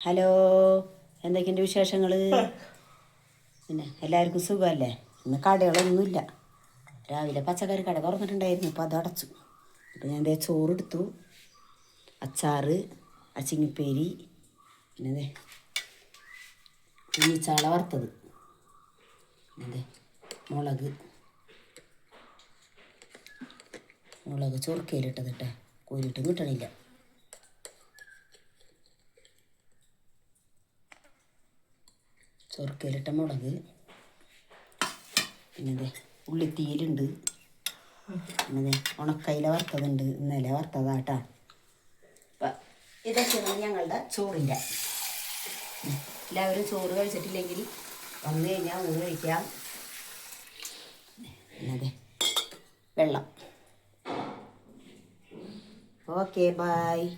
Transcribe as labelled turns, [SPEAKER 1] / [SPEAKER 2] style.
[SPEAKER 1] Hello, എന്തൊക്കെയുണ്ട് വിശേഷങ്ങൾ? പിന്നെ എല്ലാവർക്കും സുഖമല്ലേ? ഇന്ന് കടകളൊന്നുമില്ല. രാവിലെ പച്ചക്കറി കട തുറന്നിട്ടുണ്ടായിരുന്നു, ഇപ്പോൾ അത് അടച്ചു. അപ്പോൾ ഞാൻ ചോറെടുത്തു, അച്ചാറ്, അച്ചിങ്ങിപ്പേരി, പിന്നെ കുഞ്ഞിച്ചാള വറുത്തത്, പിന്നെ മുളക് ചൊറുക്കയിലിട്ടത് കേട്ടോ, കോരിയിട്ടും കിട്ടണില്ല. ചൊറുക്കയിലിട്ട മുളക്, പിന്നെ ഉള്ളിത്തീയിലുണ്ട്, പിന്നെ ഉണക്കയില വറുത്തതുണ്ട്, ഇന്നലെ വറുത്തതാട്ടാ. അപ്പം ഇതൊക്കെയാണ് ഞങ്ങളുടെ ചോറിൻ്റെ. എല്ലാവരും ചോറ് കഴിച്ചിട്ടില്ലെങ്കിൽ വന്നു കഴിഞ്ഞാൽ ഊണ് കഴിക്കാം. പിന്നെ വെള്ളം. Okay, bye.